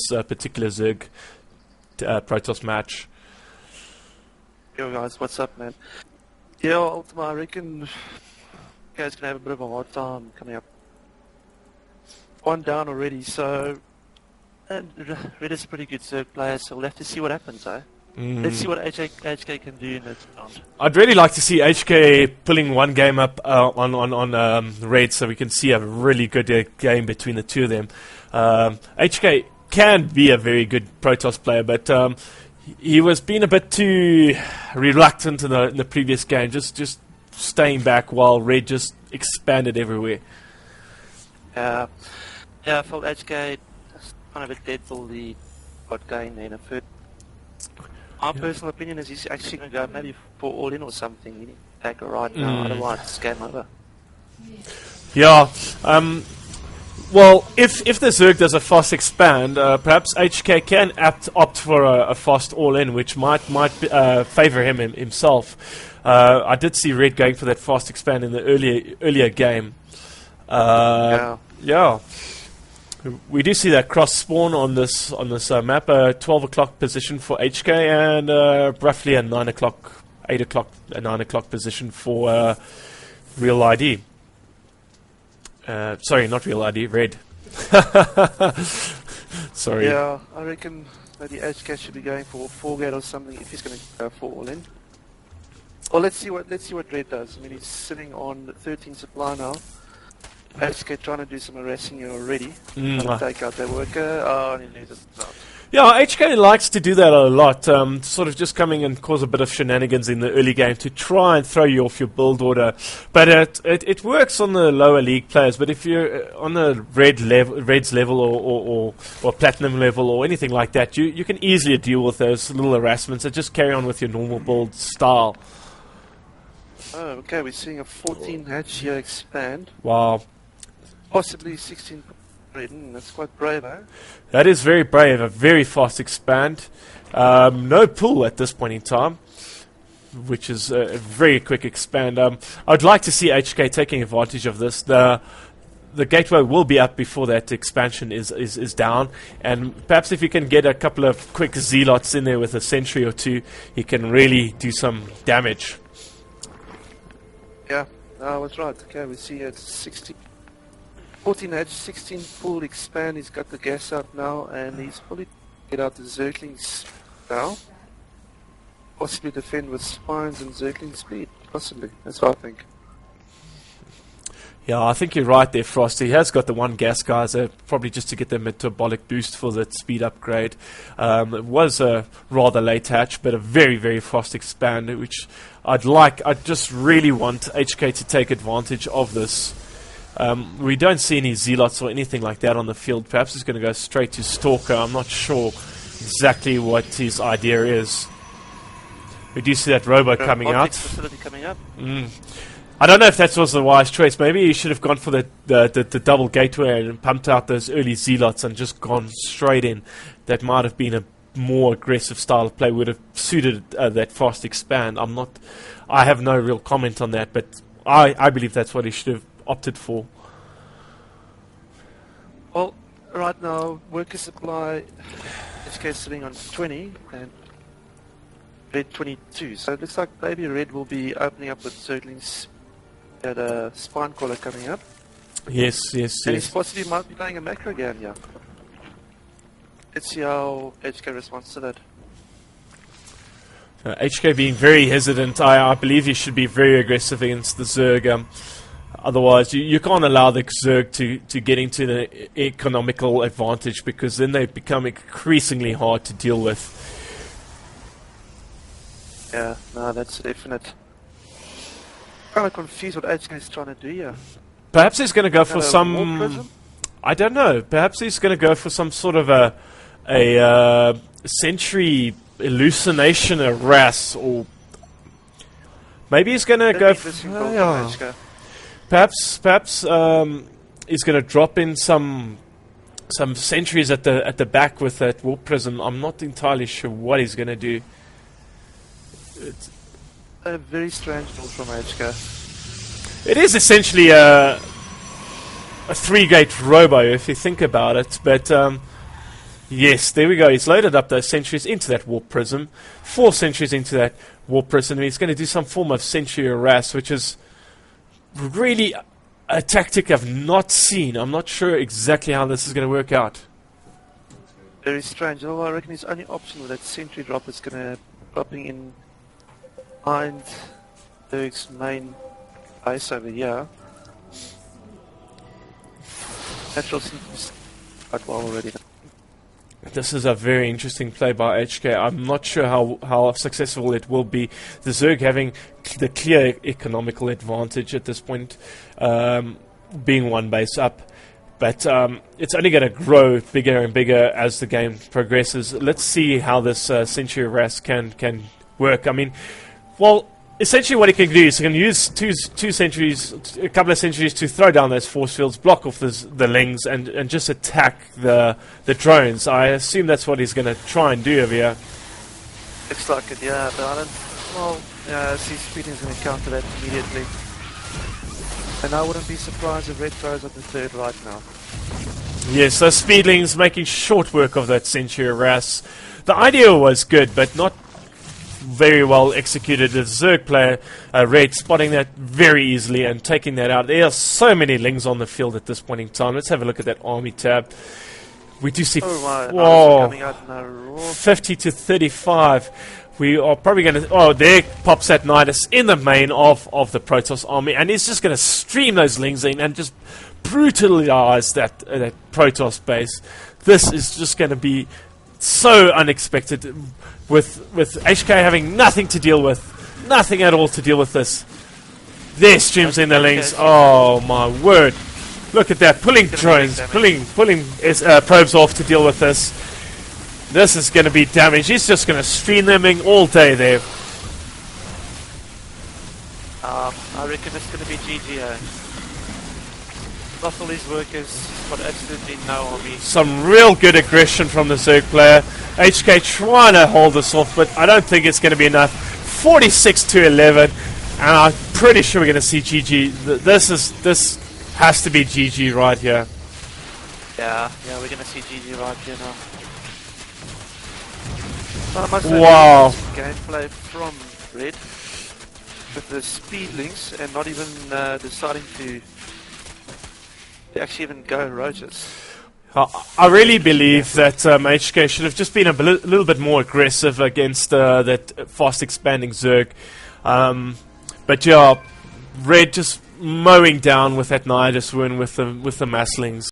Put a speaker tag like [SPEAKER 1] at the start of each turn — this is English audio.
[SPEAKER 1] this particular Zerg Protoss match.
[SPEAKER 2] Yo guys, what's up, man? Yeah, Ultima, I reckon guys gonna have a bit of a hard time coming up. One down already, so and Red is a pretty good Zerg player, so we'll have to see what happens, eh? Let's see what HK can do in that round.
[SPEAKER 1] I'd really like to see HK pulling one game up on Red, so we can see a really good game between the two of them. HK can be a very good Protoss player, but he was being a bit too reluctant in the previous game, just staying back while Red just expanded everywhere.
[SPEAKER 2] Yeah, I felt HK kind of a deadfall lead got going there in the first. My personal opinion is he's actually going to go maybe for all in or something. He needs to take a ride now, otherwise it's game over.
[SPEAKER 1] Yeah. Well, if the Zerg does a fast expand, perhaps HK can opt for a fast all-in, which might favor himself. I did see Red going for that fast expand in the earlier game. Yeah. We do see that cross spawn on this map, 12 o'clock position for HK and roughly a 9 o'clock, 8 o'clock, 9 o'clock position for Real ID. Sorry, not Real ID, Red. Sorry.
[SPEAKER 2] Yeah, I reckon maybe HK should be going for 4-gate or something if he's going to go for all in. Well, let's see what Red does. I mean, he's sitting on 13 supply now. HK trying to do some harassing here already. Trying to take out their worker. Oh, and he loses it out.
[SPEAKER 1] Yeah, HK likes to do that a lot, sort of just coming and cause a bit of shenanigans in the early game to try and throw you off your build order. But it works on the lower league players, but if you're on the Reds level or Platinum level or anything like that, you can easily deal with those little harassments and just carry on with your normal build style.
[SPEAKER 2] Oh, okay, we're seeing a 14 hatch here expand.
[SPEAKER 1] Wow.
[SPEAKER 2] Possibly 16 Red, that's quite brave, eh?
[SPEAKER 1] That is very brave, a very fast expand. No pull at this point in time, which is a very quick expand. I'd like to see HK taking advantage of this. The gateway will be up before that expansion is down, and perhaps if you can get a couple of quick zealots in there with a sentry or two, he can really do some damage.
[SPEAKER 2] Yeah, no, that's right. Okay, we see it's 14 edge, 16 full expand. He's got the gas out now, and he's fully get out the Zerglings now. Possibly defend with spines and Zergling speed. Possibly, that's what I think.
[SPEAKER 1] Yeah, I think you're right there, Frost. He has got the one gas guys, probably just to get the metabolic boost for that speed upgrade. It was a rather late hatch, but a very, very fast expand, which I just really want HK to take advantage of this. We don't see any zealots or anything like that on the field. Perhaps he's going to go straight to Stalker. I'm not sure exactly what his idea is. We do see that robo coming out.
[SPEAKER 2] Facility coming up.
[SPEAKER 1] I don't know if that was the wise choice. Maybe he should have gone for the double gateway and pumped out those early zealots and just gone straight in. That might have been a more aggressive style of play. Would have suited that fast expand. I have no real comment on that, but I believe that's what he should have opted for.
[SPEAKER 2] Well, right now, worker supply HK sitting on 20 and Red 22. So it looks like maybe Red will be opening up with Zerglings at a spine caller coming up.
[SPEAKER 1] Yes.
[SPEAKER 2] And he possibly might be playing a macro game, yeah. Let's see how HK responds to that.
[SPEAKER 1] HK being very hesitant. I believe he should be very aggressive against the Zerg. Otherwise, you can't allow the Zerg to get into the economical advantage, because then they become increasingly hard to deal with.
[SPEAKER 2] Yeah, no, that's definite. Kind of confused what HK is trying to do here.
[SPEAKER 1] Perhaps he's going to go for some... I don't know. Perhaps he's going to go for some sort of a sentry hallucination harass, or maybe he's going to go for... Perhaps he's going to drop in some sentries at the back with that warp prism. I'm not entirely sure what he's going to do.
[SPEAKER 2] It's a very strange build from HK.
[SPEAKER 1] It is essentially a 3-gate robo if you think about it, but Yes, there we go. He's loaded up those sentries into that warp prism. 4 sentries into that warp prism. He's going to do some form of sentry harass, which is really a tactic I've not seen. I'm not sure exactly how this is going to work out.
[SPEAKER 2] Very strange. Although I reckon his only option with that sentry drop is going to dropping in behind Berg's main base over here. Natural seems quite well already.
[SPEAKER 1] This is a very interesting play by HK. I'm not sure how successful it will be. The Zerg having the clear economical advantage at this point, being 1 base up. But it's only going to grow bigger and bigger as the game progresses. Let's see how this Sentry Harass can work. I mean, well, essentially what he can do is he can use two sentries, a couple of sentries to throw down those force fields, block off the lings, and just attack the drones. I assume that's what he's going to try and do over here.
[SPEAKER 2] Looks like it, yeah, but I don't... Well, yeah, see, Speeding's going to counter that immediately. And I wouldn't be surprised if Red throws up the 3rd right now.
[SPEAKER 1] Yes, so Speedling's making short work of that Sentry Harass. The idea was good, but not very well executed. The Zerg player, Red, spotting that very easily and taking that out. There are so many lings on the field at this point in time. Let's have a look at that army tab. We do see...
[SPEAKER 2] coming out in a roar.
[SPEAKER 1] 50 to 35. We are probably going to... Oh, there pops that Nidus in the main of the Protoss army, and he's just going to stream those lings in and just brutalize that Protoss base. This is just going to be so unexpected, with HK having nothing to deal with, nothing at all to deal with this. There streams in the lings. Oh my word! Look at that, pulling drones, pulling probes off to deal with this. This is going to be damage. He's just going to stream them in all day there.
[SPEAKER 2] I reckon it's going to be GG. Lost all his workers, got absolutely no army.
[SPEAKER 1] Some real good aggression from the Zerg player. HK trying to hold this off, but I don't think it's going to be enough. 46 to 11, and I'm pretty sure we're going to see GG. This has to be GG right here.
[SPEAKER 2] Yeah, we're going to see GG right here now.
[SPEAKER 1] Wow.
[SPEAKER 2] Gameplay from Red with the speedlings and not even deciding to actually even go roaches.
[SPEAKER 1] I really believe that HK should have just been a little bit more aggressive against that fast expanding Zerg. But yeah, Red just mowing down with that Nidus win with the Masslings.